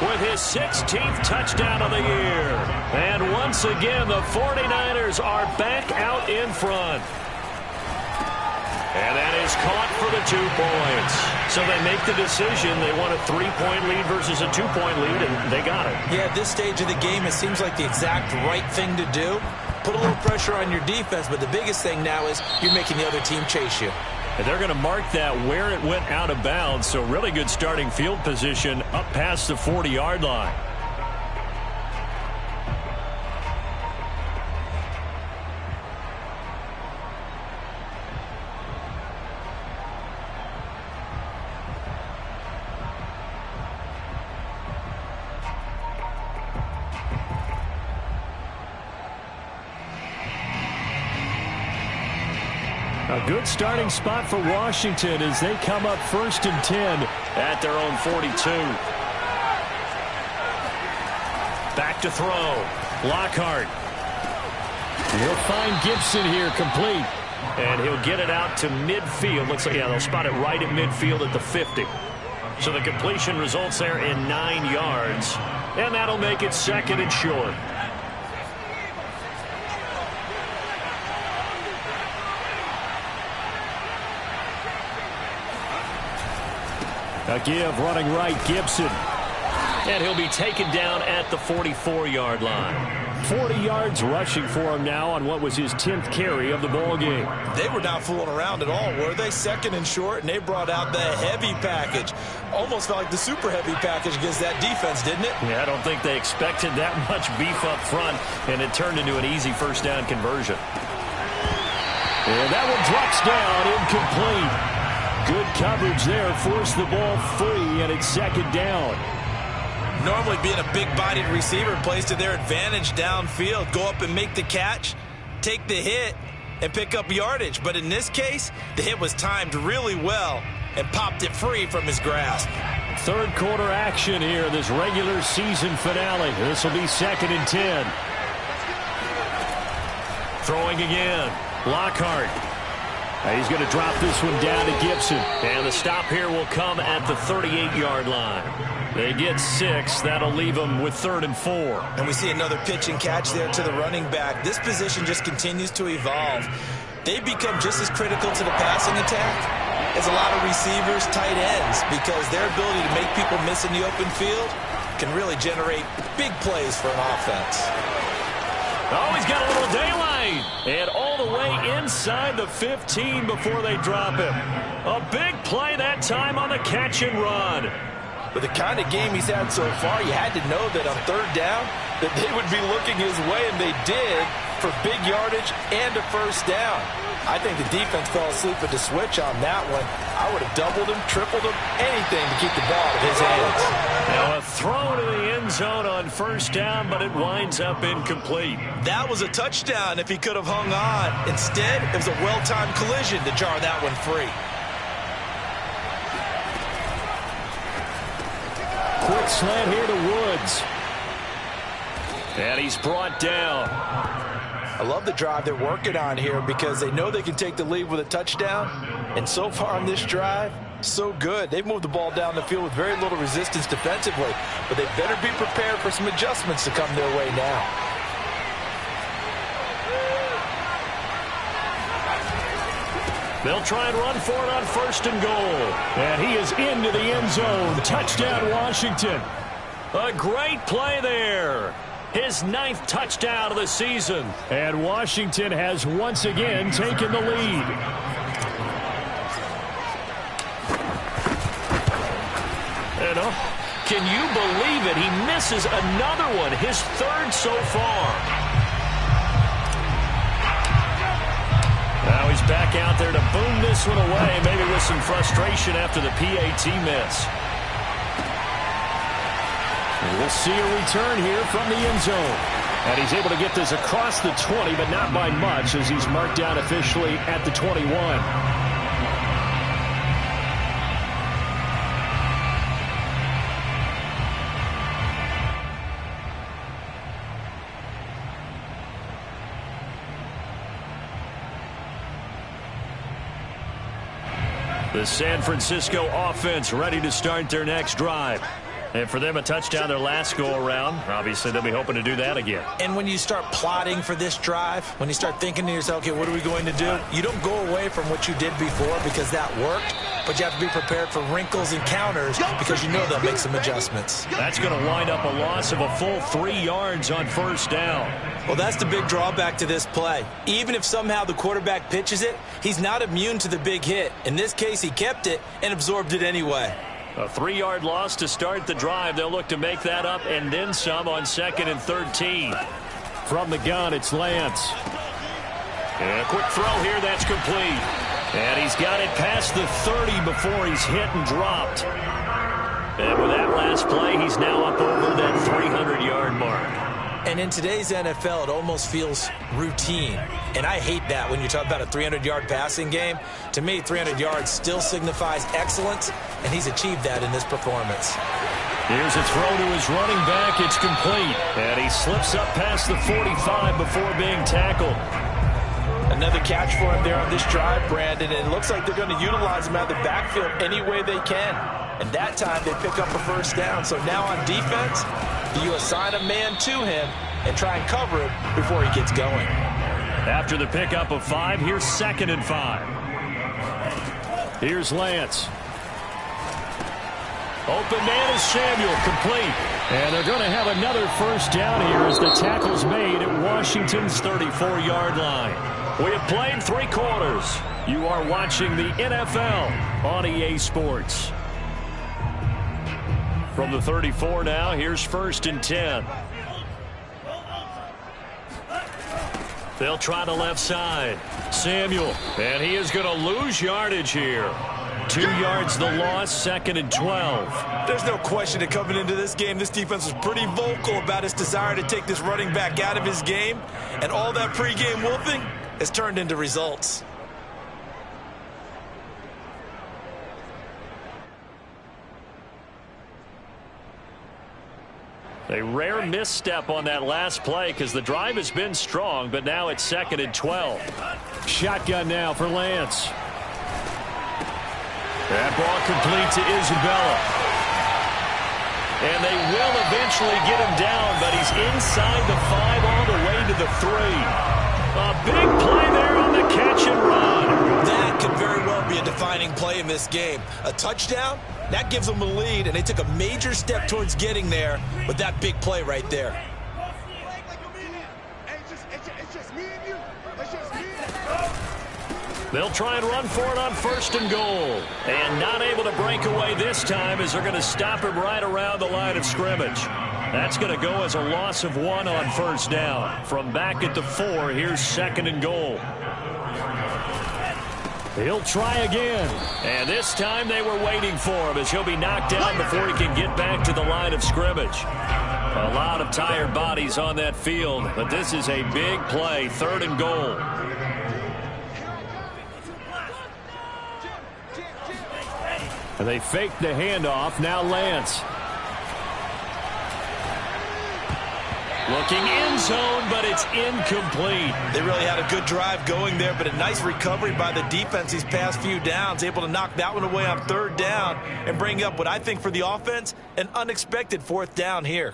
S1: with his 16th touchdown of the year. And once again, the 49ers are back out in front. And that is caught for the 2 points. So they make the decision. They want a 3-point lead versus a 2-point lead, and they got it.
S4: Yeah, at this stage of the game, it seems like the exact right thing to do. Put a little pressure on your defense, but the biggest thing now is you're making the other team chase you.
S1: And they're going to mark that where it went out of bounds. So really good starting field position up past the 40-yard line. A good starting spot for Washington as they come up 1st and 10 at their own 42. Back to throw. Lockhart. He'll find Gibson here complete. And he'll get it out to midfield. Looks like, yeah, they'll spot it right at midfield at the 50. So the completion results there in 9 yards. And that'll make it 2nd and short. A give running right, Gibson. And he'll be taken down at the 44-yard line. 40 yards rushing for him now on what was his 10th carry of the ball game.
S4: They were not fooling around at all, were they? 2nd and short, and they brought out the heavy package. Almost felt like the super heavy package against that defense, didn't it?
S1: Yeah, I don't think they expected that much beef up front, and it turned into an easy 1st down conversion. And that one drops down, incomplete. Good coverage there, forced the ball free, and it's 2nd down.
S4: Normally being a big-bodied receiver plays to their advantage downfield. Go up and make the catch, take the hit, and pick up yardage. But in this case, the hit was timed really well and popped it free from his grasp.
S1: 3rd quarter action here, this regular season finale. This will be 2nd and 10. Throwing again, Lockhart. He's going to drop this one down to Gibson. And the stop here will come at the 38-yard line. They get 6. That'll leave them with 3rd and 4.
S4: And we see another pitch and catch there to the running back. This position just continues to evolve. They've become just as critical to the passing attack as a lot of receivers, tight ends, because their ability to make people miss in the open field can really generate big plays for an offense.
S1: Oh, he's got a little daylight. And all the way inside the 15 before they drop him. A big play that time on the catch and run.
S2: With the kind of game he's had so far, you had to know that on 3rd down that they would be looking his way, and they did, for big yardage and a 1st down. I think the defense fell asleep at the switch on that one. I would have doubled him, tripled him, anything to keep the ball out of his hands.
S1: Now a throw to the end zone on 1st down, but it winds up incomplete.
S4: That was a touchdown if he could have hung on. Instead, it was a well-timed collision to jar that one free.
S1: Quick slant here to Woods. And he's brought down.
S2: I love the drive they're working on here because they know they can take the lead with a touchdown. And so far on this drive, so good. They've moved the ball down the field with very little resistance defensively. But they better be prepared for some adjustments to come their way now.
S1: They'll try and run for it on 1st and goal. And he is into the end zone. Touchdown, Washington. A great play there. His 9th touchdown of the season. And Washington has once again taken the lead. And can you believe it? He misses another one, his 3rd so far. Now he's back out there to boom this one away, maybe with some frustration after the PAT miss. We'll see a return here from the end zone. And he's able to get this across the 20, but not by much, as he's marked down officially at the 21. The San Francisco offense ready to start their next drive. And for them, a touchdown their last go-around. Obviously, they'll be hoping to do that again.
S4: And when you start plotting for this drive, when you start thinking to yourself, okay, what are we going to do? You don't go away from what you did before because that worked, but you have to be prepared for wrinkles and counters because you know they'll make some adjustments.
S1: That's going to wind up a loss of a full 3 yards on first down.
S4: Well, that's the big drawback to this play. Even if somehow the quarterback pitches it, he's not immune to the big hit. In this case, he kept it and absorbed it anyway.
S1: A 3-yard loss to start the drive. They'll look to make that up and then some on 2nd and 13. From the gun, it's Lance. And a quick throw here, that's complete. And he's got it past the 30 before he's hit and dropped. And with that last play, he's now up over that 300-yard mark.
S4: And in today's NFL, it almost feels routine. And I hate that when you talk about a 300-yard passing game. To me, 300 yards still signifies excellence, and he's achieved that in this performance.
S1: Here's a throw to his running back. It's complete. And he slips up past the 45 before being tackled.
S2: Another catch for him there on this drive, Brandon, and it looks like they're going to utilize him out of the backfield any way they can. And that time they pick up a first down. So now on defense, you assign a man to him and try and cover it before he gets going.
S1: After the pickup of 5, here's 2nd and 5. Here's Lance. Open man is Samuel, complete. And they're going to have another first down here as the tackle's made at Washington's 34-yard line. We have played 3 quarters. You are watching the NFL on EA Sports. From the 34 now, here's 1st and 10. They'll try the left side. Samuel, and he is going to lose yardage here. 2 yards the loss, 2nd and 12.
S4: There's no question that coming into this game, this defense was pretty vocal about its desire to take this running back out of his game. And all that pregame wolfing has turned into results.
S1: A rare misstep on that last play because the drive has been strong, but now it's 2nd and 12. Shotgun now for Lance. That ball complete to Isabella. And they will eventually get him down, but he's inside the 5 all the way to the 3. A big play there on the catch and run.
S4: That could very well be a defining play in this game. A touchdown, that gives them a lead, and they took a major step towards getting there with that big play right there.
S1: They'll try and run for it on 1st and goal. And not able to break away this time as they're going to stop him right around the line of scrimmage. That's going to go as a loss of 1 on 1st down. From back at the 4, here's 2nd and goal. He'll try again. And this time they were waiting for him as he'll be knocked down before he can get back to the line of scrimmage. A lot of tired bodies on that field, but this is a big play, 3rd and goal. And they fake the handoff. Now Lance. Looking end zone, but it's incomplete.
S4: They really had a good drive going there, but a nice recovery by the defense these past few downs, able to knock that one away on 3rd down and bring up what I think for the offense, an unexpected 4th down here.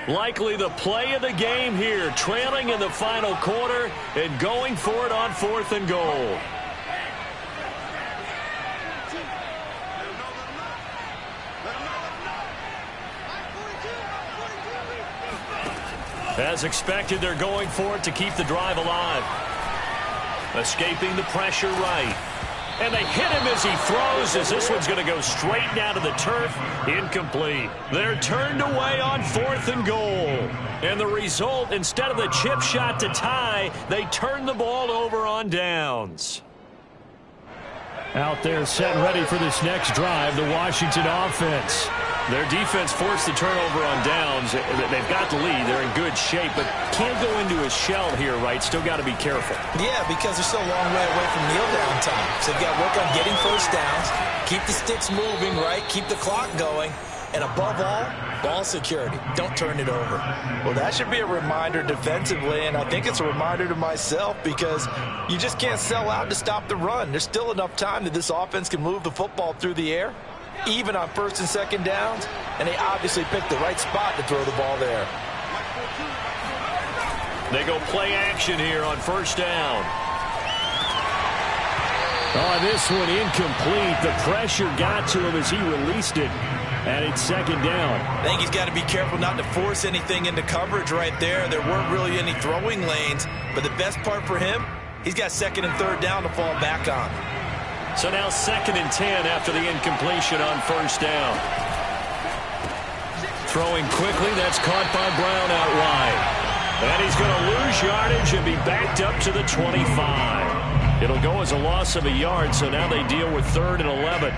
S1: Likely the play of the game here, trailing in the final quarter and going for it on 4th and goal. As expected, they're going for it to keep the drive alive. Escaping the pressure right. And they hit him as he throws, as this one's going to go straight down to the turf. Incomplete. They're turned away on 4th and goal. And the result, instead of the chip shot to tie, they turn the ball over on downs. Out there set and ready for this next drive, the Washington offense. Their defense forced the turnover on downs. They've got the lead. They're in good shape, but can't go into a shell here, right? Still got to be careful.
S4: Yeah, because they're still a long way away from kneel down time. So they've got to work on getting first downs, keep the sticks moving, right? Keep the clock going. And above all, ball security. Don't turn it over.
S2: Well, that should be a reminder defensively, and I think it's a reminder to myself because you just can't sell out to stop the run. There's still enough time that this offense can move the football through the air, even on first and second downs, and they obviously picked the right spot to throw the ball there.
S1: They go play action here on first down. Oh, this one incomplete. The pressure got to him as he released it, and it's second down.
S4: I think he's got to be careful not to force anything into coverage right there. There weren't really any throwing lanes, but the best part for him, he's got second and third down to fall back on.
S1: So now second and 10 after the incompletion on first down. Throwing quickly, that's caught by Brown out wide. And he's going to lose yardage and be backed up to the 25. It'll go as a loss of a yard, so now they deal with 3rd and 11.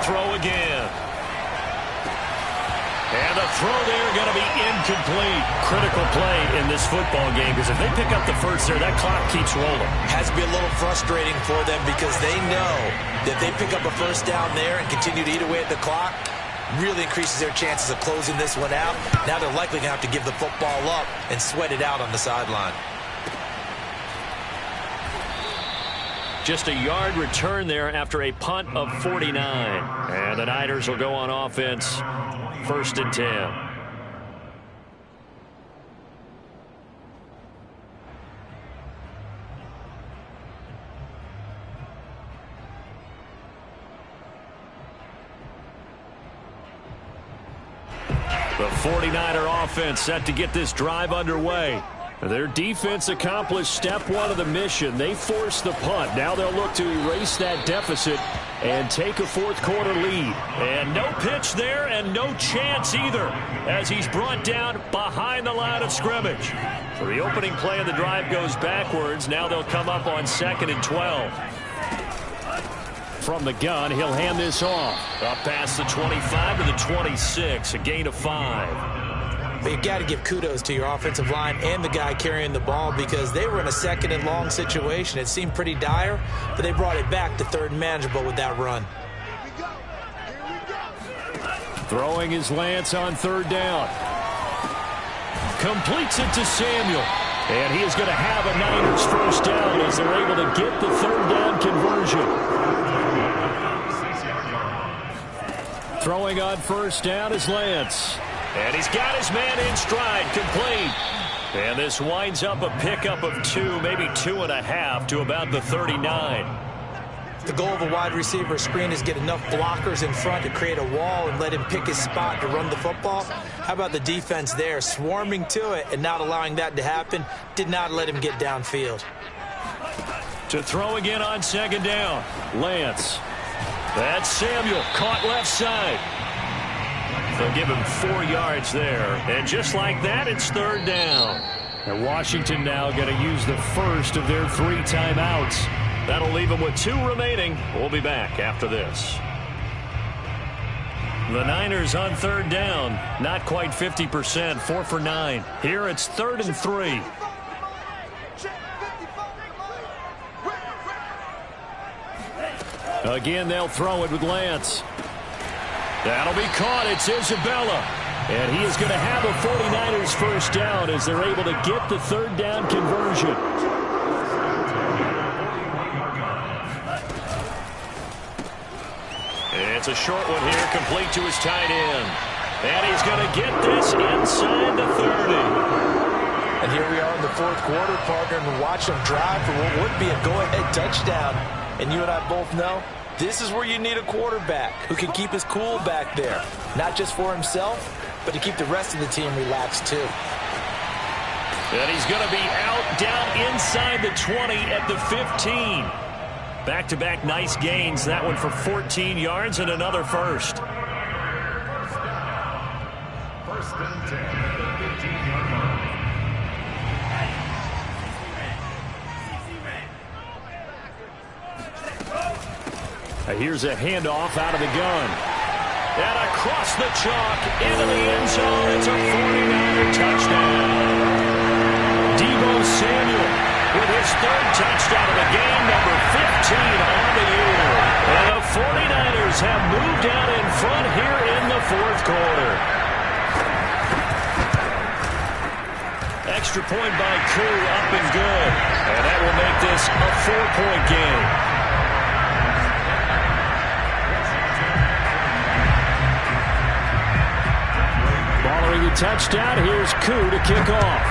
S1: Throw again. And the throw there going to be incomplete. Critical play in this football game because if they pick up the first there, that clock keeps rolling.
S4: Has to be a little frustrating for them because they know that they pick up a first down there and continue to eat away at the clock, really increases their chances of closing this one out. Now they're likely going to have to give the football up and sweat it out on the sideline.
S1: Just a yard return there after a punt of 49. And the Niners will go on offense, 1st and 10. The 49er offense set to get this drive underway. Their defense accomplished step one of the mission. They forced the punt. Now they'll look to erase that deficit and take a fourth-quarter lead. And no pitch there and no chance either as he's brought down behind the line of scrimmage. So the opening play of the drive goes backwards. Now they'll come up on 2nd and 12. From the gun, he'll hand this off. Up past the 25 to the 26, a gain of 5.
S4: But you've got to give kudos to your offensive line and the guy carrying the ball because they were in a 2nd and long situation. It seemed pretty dire, but they brought it back to 3rd and manageable with that run.
S1: Throwing is Lance on 3rd down. Completes it to Samuel. And he is going to have a Niners first down as they're able to get the 3rd down conversion. Throwing on first down is Lance. And he's got his man in stride, complete. And this winds up a pickup of 2, maybe 2.5 to about the 39.
S4: The goal of a wide receiver screen is get enough blockers in front to create a wall and let him pick his spot to run the football. How about the defense there, swarming to it and not allowing that to happen, did not let him get downfield.
S1: To throw again on 2nd down, Lance. That's Samuel, caught left side. They'll give him 4 yards there. And just like that, it's 3rd down. And Washington now going to use the first of their 3 timeouts. That'll leave them with 2 remaining. We'll be back after this. The Niners on 3rd down. Not quite 50%, 4 for 9. Here it's 3rd and 3. Again, they'll throw it with Lance. That'll be caught. It's Isabella. And he is going to have a 49ers first down as they're able to get the 3rd down conversion. It's a short one here, complete to his tight end. And he's going to get this inside the 30.
S2: And here we are in the 4th quarter, partner, and watch them drive for what would be a go-ahead touchdown. And you and I both know this is where you need a quarterback who can keep his cool back there. Not just for himself, but to keep the rest of the team relaxed too.
S1: And he's going to be out down inside the 20 at the 15. Back-to-back nice gains. That one for 14 yards and another first.
S3: 1st and 10 at the 15-yard line.
S1: Here's a handoff out of the gun. And across the chalk into the end zone. It's a 49er touchdown. Deebo Samuel with his third touchdown of the game, number 15 on the year. And the 49ers have moved out in front here in the fourth quarter. Extra point by Koo, up and good. And that will make this a 4-point game. Following the touchdown, here's Koo to kick off.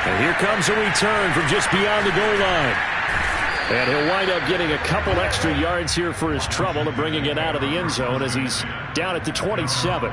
S1: And here comes a return from just beyond the goal line. And he'll wind up getting a couple extra yards here for his trouble and bringing it out of the end zone as he's down at the 27.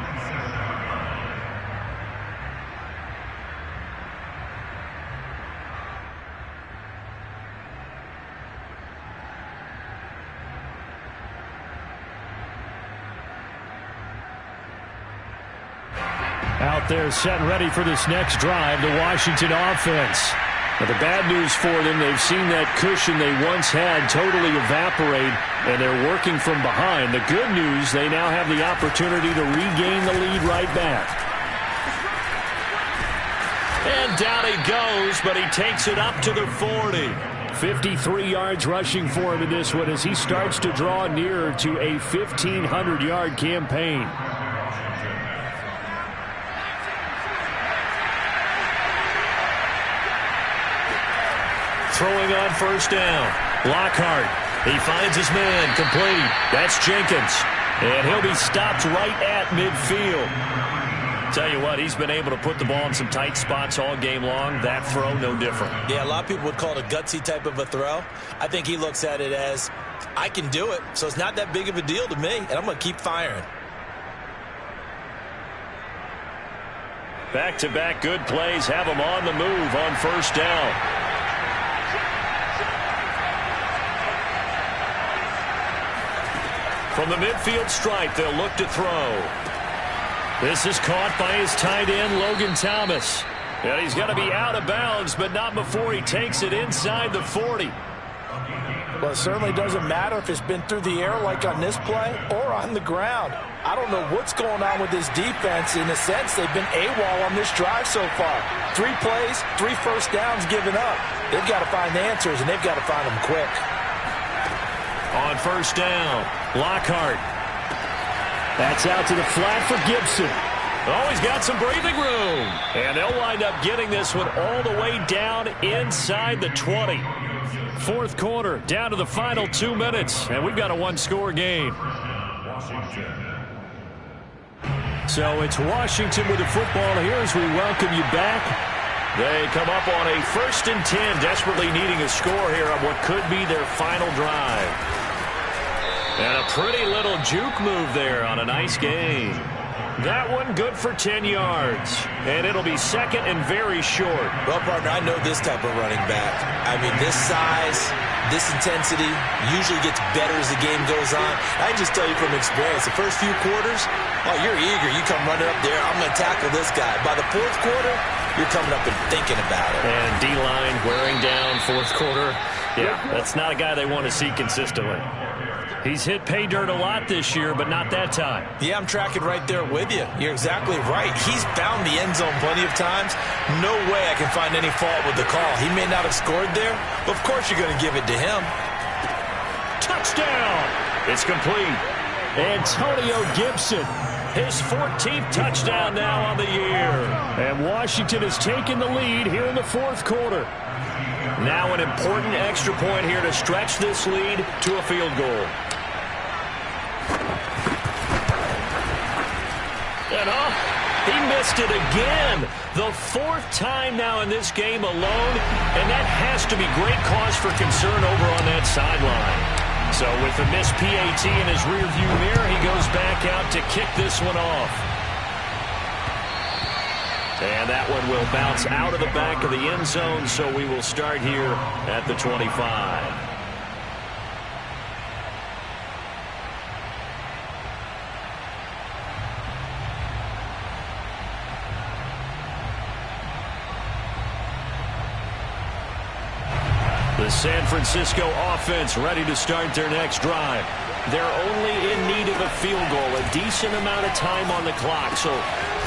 S1: Out there set and ready for this next drive, the Washington offense. Now, the bad news for them, they've seen that cushion they once had totally evaporate, and they're working from behind. The good news, they now have the opportunity to regain the lead right back. And down he goes, but he takes it up to the 40. 53 yards rushing for him in this one as he starts to draw nearer to a 1,500-yard campaign. Throwing on first down. Lockhart. He finds his man. Complete. That's Jenkins. And he'll be stopped right at midfield. Tell you what, he's been able to put the ball in some tight spots all game long. That throw, no different.
S4: Yeah, a lot of people would call it a gutsy type of a throw. I think he looks at it as, I can do it, so it's not that big of a deal to me, and I'm going to keep firing.
S1: Back-to-back good plays have him on the move on first down. From the midfield stripe, they'll look to throw. This is caught by his tight end, Logan Thomas. And he's got to be out of bounds, but not before he takes it inside the 40.
S2: Well, it certainly doesn't matter if it's been through the air like on this play or on the ground. I don't know what's going on with this defense. In a sense, they've been AWOL on this drive so far. 3 plays, 3 first downs given up. They've got to find answers, and they've got to find them quick.
S1: On first down, Lockhart. That's out to the flat for Gibson. Oh, he's got some breathing room. And they'll wind up getting this one all the way down inside the 20. Fourth quarter, down to the final 2 minutes. And we've got a 1-score game. So it's Washington with the football here as we welcome you back. They come up on a 1st and 10, desperately needing a score here on what could be their final drive. And a pretty little juke move there on a nice game. That one good for 10 yards. And it'll be second and very short.
S4: Well, partner, I know this type of running back. I mean, this size, this intensity usually gets better as the game goes on. I can just tell you from experience, the first few quarters, oh, you're eager. You come running up there, I'm going to tackle this guy. By the fourth quarter, you're coming up and thinking about it.
S1: And D-line wearing down fourth quarter. Yeah, that's not a guy they want to see consistently. He's hit pay dirt a lot this year, but not that time.
S4: Yeah, I'm tracking right there with you. You're exactly right. He's found the end zone plenty of times. No way I can find any fault with the call. He may not have scored there, but of course you're going to give it to him.
S1: Touchdown! It's complete. Antonio Gibson, his 14th touchdown now on the year. And Washington has taken the lead here in the fourth quarter. Now an important extra point here to stretch this lead to a field goal. And he missed it again. The 4th time now in this game alone, and that has to be great cause for concern over on that sideline. So with the missed PAT in his rearview mirror, he goes back out to kick this one off. And that one will bounce out of the back of the end zone, so we will start here at the 25. The San Francisco offense ready to start their next drive. They're only in need of a field goal, a decent amount of time on the clock. So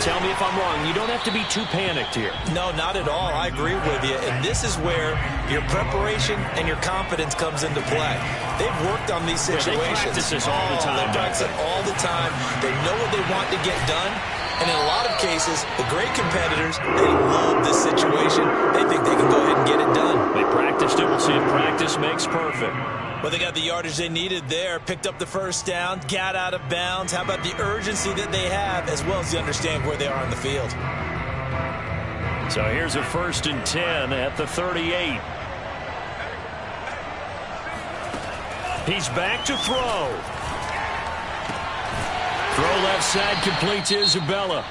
S1: tell me if I'm wrong. You don't have to be too panicked here.
S4: No, not at all. I agree with you. And this is where your preparation and your confidence comes into play. They've worked on these situations.
S1: Yeah, they practice this all the time.
S4: They practice it all the time. They know what they want to get done. And in a lot of cases, the great competitors, they love this situation. They think they can go ahead and get it done.
S1: They practiced it. We'll see if practice makes perfect.
S4: Well, they got the yardage they needed there, picked up the first down, got out of bounds. How about the urgency that they have, as well as the understand where they are on the field?
S1: So here's a 1st and 10 at the 38. He's back to throw. Throw left side, complete to Isabella.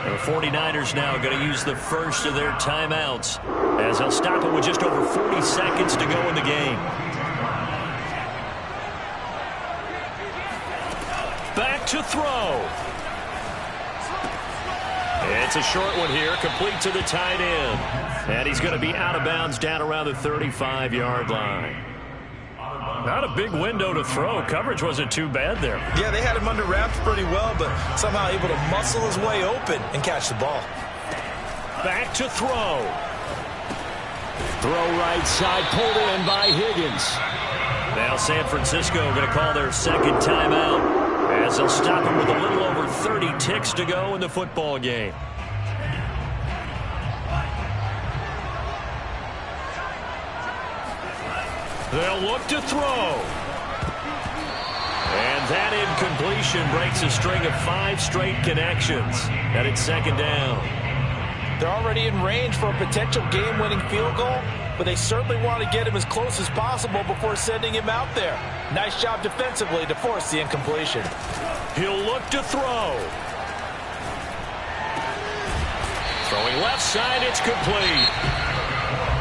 S1: The 49ers now going to use the first of their timeouts, as they'll stop it with just over 40 seconds to go in the game. Back to throw. It's a short one here, complete to the tight end. And he's going to be out of bounds down around the 35-yard line. Not a big window to throw. Coverage wasn't too bad there.
S4: Yeah, they had him under wraps pretty well, but somehow able to muscle his way open and catch the ball.
S1: Back to throw. Throw right side, pulled in by Higgins. Now San Francisco going to call their second timeout, as they'll stop him with a little over 30 ticks to go in the football game. They'll look to throw. And that incompletion breaks a string of 5 straight connections. And it's 2nd down.
S2: They're already in range for a potential game-winning field goal, but they certainly want to get him as close as possible before sending him out there. Nice job defensively to force the incompletion.
S1: He'll look to throw. Throwing left side, it's complete.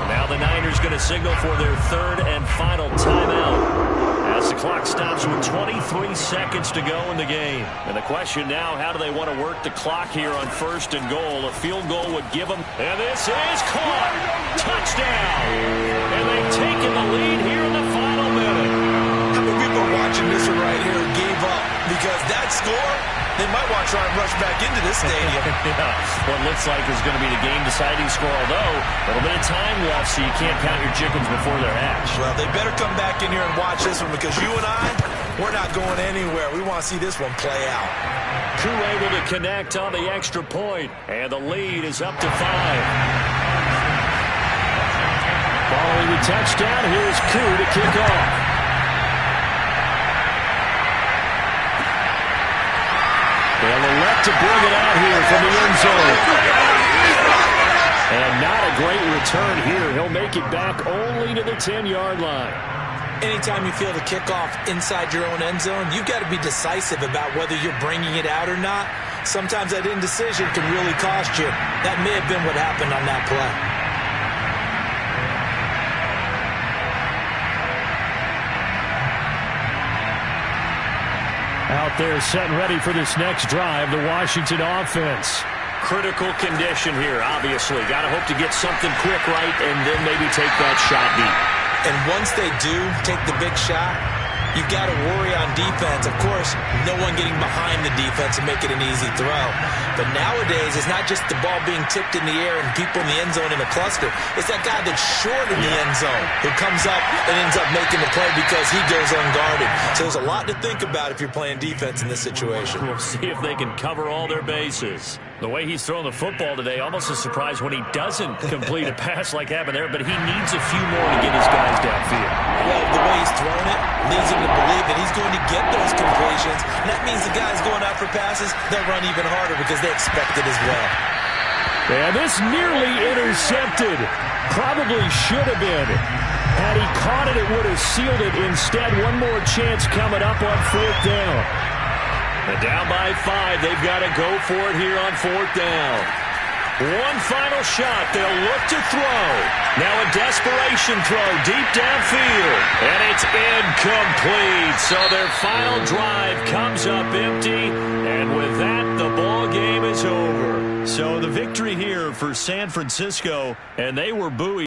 S1: Now the Niners going to signal for their 3rd and final timeout, as the clock stops with 23 seconds to go in the game. And the question now, how do they want to work the clock here on 1st and goal? A field goal would give them. And this is caught. Touchdown. And they've taken the lead here in the final minute.
S4: How many people are watching this one right here and gave up? Because that score, they might want to try and rush back into this stadium.
S1: Yeah, what looks like is going to be the game-deciding score, although a little bit of time left, so you can't count your chickens before they're hatched.
S4: Well, they better come back in here and watch this one, because you and I, we're not going anywhere. We want to see this one play out.
S1: Koo able to connect on the extra point, and the lead is up to 5. Following the touchdown, here's Koo to kick off. They'll elect to bring it out here from the end zone. And not a great return here. He'll make it back only to the 10-yard line.
S4: Anytime you feel the kickoff inside your own end zone, you've got to be decisive about whether you're bringing it out or not. Sometimes that indecision can really cost you. That may have been what happened on that play.
S1: Out there set and ready for this next drive, the Washington offense. Critical condition here, obviously. Got to hope to get something quick right and then maybe take that shot deep.
S4: And once they do take the big shot, you've got to worry on defense. Of course, no one getting behind the defense and make it an easy throw. But nowadays, it's not just the ball being tipped in the air and people in the end zone in a cluster. It's that guy that's short in the end zone who comes up and ends up making the play because he goes unguarded. So there's a lot to think about if you're playing defense in this situation.
S1: We'll see if they can cover all their bases. The way he's throwing the football today, almost a surprise when he doesn't complete a pass like happened there, but he needs a few more to get his guys downfield.
S4: Well, the way he's throwing it leads him to believe that he's going to get those completions. And that means the guys going out for passes, they'll run even harder because they expect it as well.
S1: And this nearly intercepted. Probably should have been. Had he caught it, it would have sealed it. Instead, one more chance coming up on 4th down. And down by 5, they've got to go for it here on 4th down. One final shot. They'll look to throw. Now a desperation throw deep downfield. And it's incomplete. So their final drive comes up empty. And with that, the ball game is over. So the victory here for San Francisco, and they were buoyed.